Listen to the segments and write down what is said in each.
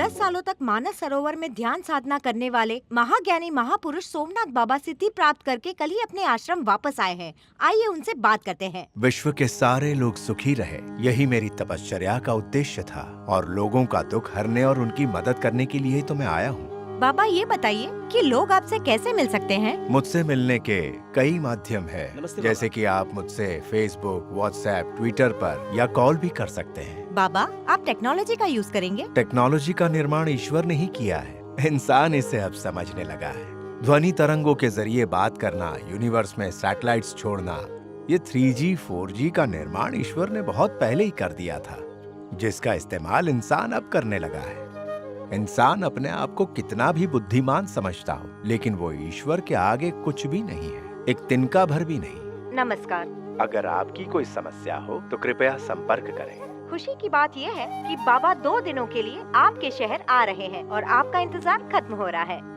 10 सालों तक मानस सरोवर में ध्यान साधना करने वाले महाज्ञानी महापुरुष सोमनाथ बाबा सिद्धि प्राप्त करके कल ही अपने आश्रम वापस आए हैं। आइए उनसे बात करते हैं। विश्व के सारे लोग सुखी रहे, यही मेरी तपश्चर्या का उद्देश्य था और लोगों का दुख हरने और उनकी मदद करने के लिए तो मैं आया हूँ। बाबा ये बताइए कि लोग आपसे कैसे मिल सकते हैं? मुझसे मिलने के कई माध्यम है, जैसे कि आप मुझसे फेसबुक, व्हाट्सएप, ट्विटर पर या कॉल भी कर सकते हैं। बाबा आप टेक्नोलॉजी का यूज करेंगे? टेक्नोलॉजी का निर्माण ईश्वर ने ही किया है, इंसान इसे अब समझने लगा है। ध्वनि तरंगों के जरिए बात करना, यूनिवर्स में सैटेलाइट्स छोड़ना, ये 3G, 4G का निर्माण ईश्वर ने बहुत पहले ही कर दिया था, जिसका इस्तेमाल इंसान अब करने लगा है। इंसान अपने आप को कितना भी बुद्धिमान समझता हो, लेकिन वो ईश्वर के आगे कुछ भी नहीं है, एक तिनका भर भी नहीं। नमस्कार। अगर आपकी कोई समस्या हो तो कृपया संपर्क करें। खुशी की बात यह है कि बाबा 2 दिनों के लिए आपके शहर आ रहे हैं और आपका इंतजार खत्म हो रहा है।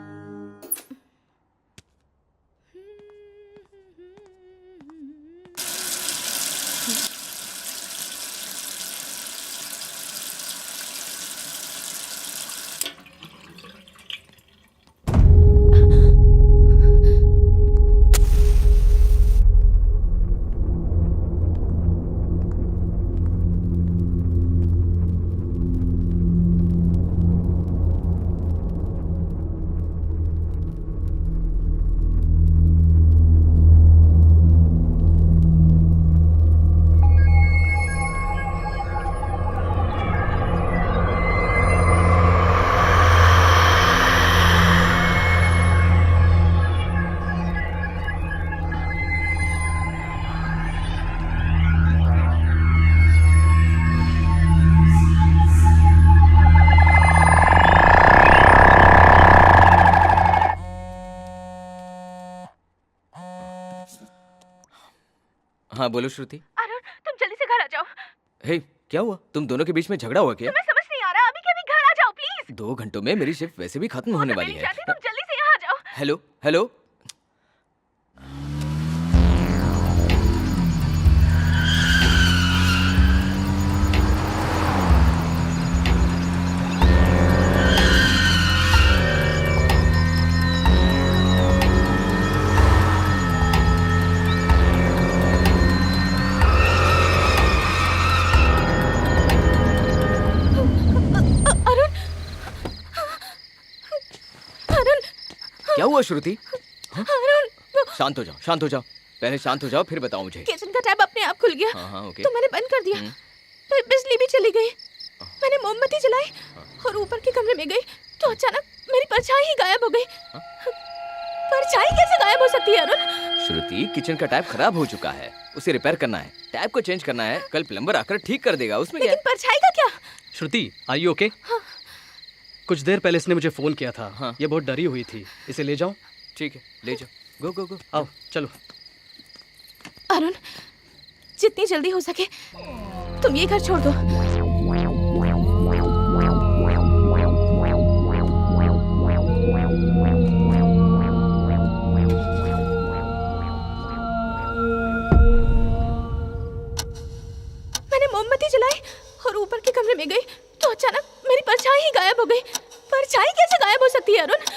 हाँ बोलो श्रुति। अरुण तुम जल्दी से घर आ जाओ। हे क्या हुआ? तुम दोनों के बीच में झगड़ा हुआ क्या? तुम्हें समझ नहीं आ रहा? अभी के अभी घर आ जाओ प्लीज। 2 घंटों में मेरी शिफ्ट वैसे भी खत्म होने वाली है। तुम जल्दी से यहाँ आ जाओ। Hello hello. क्या हुआ श्रुति? शांत हो जाओ, शांत हो जाओ, पहले शांत हो जाओ फिर बताओ मुझे। किचन का टैप अपने आप खुल गया। हाँ ओके। तो मैंने बंद कर दिया, फिर बिजली भी चली गई। मैंने मोमबत्ती जलाई और ऊपर के कमरे में गई तो अचानक मेरी परछाई ही गायब हो गई। परछाई कैसे गायब हो सकती है अरुण? श्रुति किचन का टैप खराब हो चुका है, उसे रिपेयर करना है, टैप को चेंज करना है, कल प्लम्बर आकर ठीक कर देगा। उसमें लेकिन परछाई का क्या? श्रुति आर यू ओके? कुछ देर पहले इसने मुझे फोन किया था। हाँ। ये बहुत डरी हुई थी, इसे ले जाऊं? ठीक है ले जाओ, गो गो गो। आओ चलो। अरुण जितनी जल्दी हो सके तुम ये घर छोड़ दो। मैंने मोमबत्ती जलाई और ऊपर के कमरे में गई तो अचानक मेरी परछाई ही गायब हो गई। परछाई कैसे गायब हो सकती है Arun?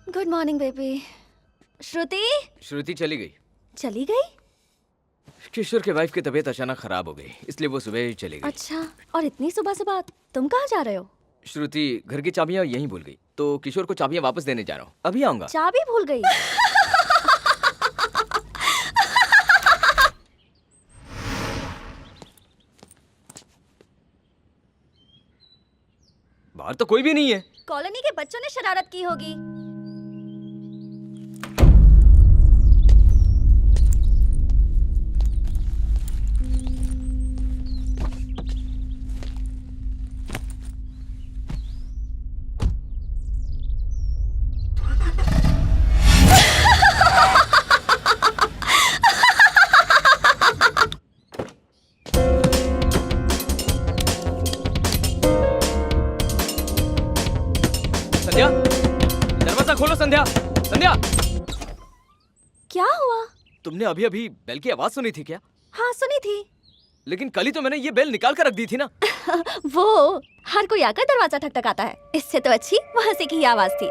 Good morning baby. Shruti Shruti चली गई। चली गई? किशोर के वाइफ की तबीयत अचानक खराब हो गई, इसलिए वो सुबह ही चली गई। अच्छा, और इतनी सुबह सुबह तुम कहाँ जा रहे हो? श्रुति घर की चाबियां यहीं भूल गई, तो किशोर को चाबियां वापस देने जा रहा हूँ। अभी आऊंगा। चाबी भूल गई? बाहर तो कोई भी नहीं है। कॉलोनी के बच्चों ने शरारत की होगी। संध्या, दरवाजा खोलो। संध्या, संध्या, क्या हुआ? तुमने अभी अभी बेल की आवाज सुनी थी क्या? हाँ सुनी थी। लेकिन कल ही तो मैंने ये बेल निकाल कर रख दी थी ना। वो हर कोई आकर दरवाजा ठकठकाता है, इससे तो अच्छी वहाँ से की ही आवाज थी,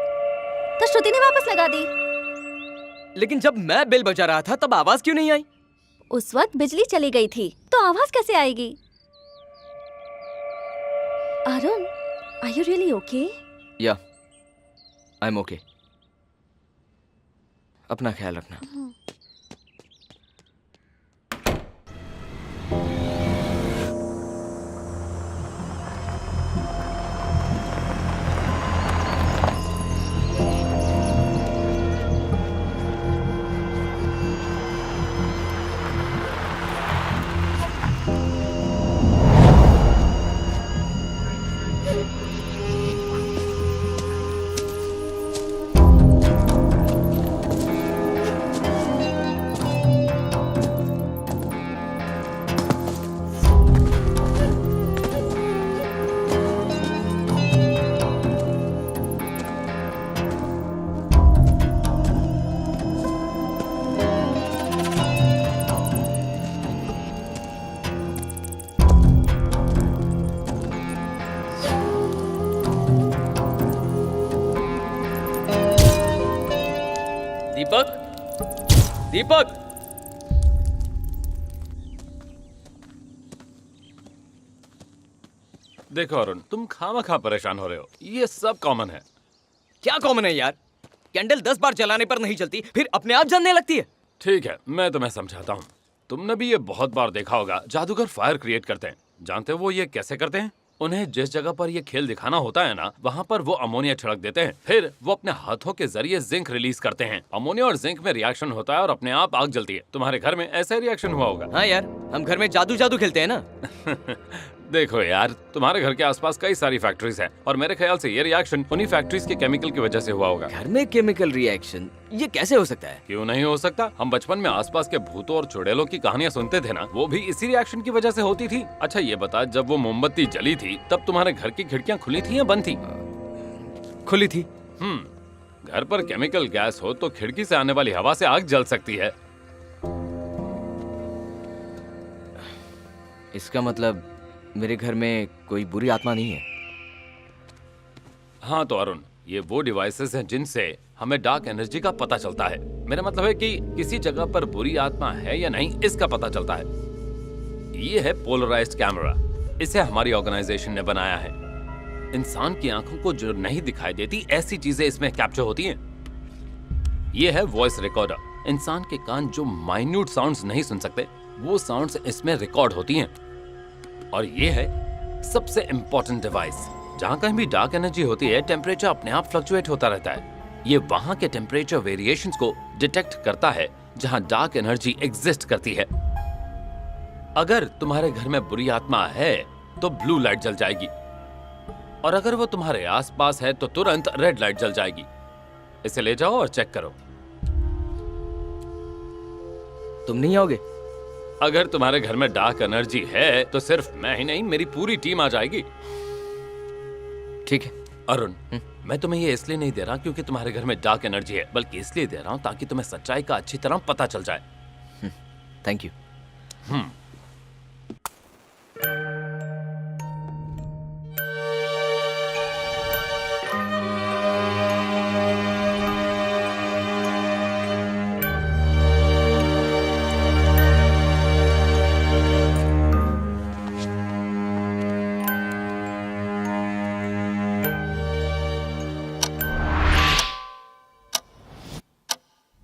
तो श्रुति ने वापस लगा दी। लेकिन जब मैं बेल बजा रहा था तब आवाज क्यों नहीं आई? उस वक्त बिजली चली गई थी, तो आवाज कैसे आएगी? Arun, are you really okay? Yeah, I M okay. अपना ख्याल रखना। दीपक, दीपक, देखो अरुण, तुम खामखा परेशान हो रहे हो। ये सब कॉमन है। क्या कॉमन है यार? कैंडल 10 बार जलाने पर नहीं जलती, फिर अपने आप जलने लगती है। ठीक है, मैं तुम्हें समझाता हूँ। तुमने भी ये बहुत बार देखा होगा, जादूगर फायर क्रिएट करते हैं। जानते हो वो ये कैसे करते हैं? उन्हें जिस जगह पर ये खेल दिखाना होता है ना, वहाँ पर वो अमोनिया छिड़क देते हैं। फिर वो अपने हाथों के जरिए जिंक रिलीज करते हैं। अमोनिया और जिंक में रिएक्शन होता है और अपने आप आग जलती है। तुम्हारे घर में ऐसा रिएक्शन हुआ होगा। हाँ यार, हम घर में जादू जादू खेलते हैं ना। देखो यार, तुम्हारे घर के आसपास कई सारी फैक्ट्रीज हैं और मेरे ख्याल से ये रिएक्शन उन्हीं फैक्ट्रीज के केमिकल की वजह से हुआ होगा। घर में केमिकल रिएक्शन, ये कैसे हो सकता है? क्यों नहीं हो सकता? हम बचपन में आसपास के भूतों और चुड़ैलों की कहानियां सुनते थे ना, वो भी इसी रिएक्शन की वजह से होती थी। अच्छा ये बता, जब वो मोमबत्ती जली थी तब तुम्हारे घर की खिड़कियां खुली थी या बंद थी? खुली थी। घर पर केमिकल गैस हो तो खिड़की से आने वाली हवा से आग जल सकती है। इसका मतलब मेरे घर में कोई बुरी आत्मा नहीं है। हाँ तो अरुण, ये वो डिवाइसेस हैं जिनसे हमें डार्क एनर्जी का पता चलता है। मेरा मतलब है कि किसी जगह पर बुरी आत्मा है या नहीं, इसका पता चलता है। ये है पोलराइज्ड कैमरा। इसे हमारी ऑर्गेनाइजेशन ने बनाया है। इंसान की आंखों को जो नहीं दिखाई देती, ऐसी चीजें इसमें कैप्चर होती हैं। ये है वॉइस रिकॉर्डर। इंसान के कान जो माइन्यूट साउंड्स नहीं सुन सकते, वो साउंड्स इसमें रिकॉर्ड होती हैं। और ये है सबसे इंपॉर्टेंट डिवाइस। जहां कहीं भी डार्क एनर्जी होती है, टेम्परेचर अपने आप फ्लक्चुएट होता रहता है। ये वहां के टेम्परेचर वेरिएशंस को डिटेक्ट करता है जहां डार्क एनर्जी एग्जिस्ट करती है। अगर तुम्हारे घर में बुरी आत्मा है तो ब्लू लाइट जल जाएगी, और अगर वो तुम्हारे आसपास है तो तुरंत रेड लाइट जल जाएगी। इसे ले जाओ और चेक करो। तुम नहीं आओगे? अगर तुम्हारे घर में डार्क एनर्जी है तो सिर्फ मैं ही नहीं, मेरी पूरी टीम आ जाएगी। ठीक है अरुण, मैं तुम्हें ये इसलिए नहीं दे रहा क्योंकि तुम्हारे घर में डार्क एनर्जी है, बल्कि इसलिए दे रहा हूँ ताकि तुम्हें सच्चाई का अच्छी तरह पता चल जाए। Thank you.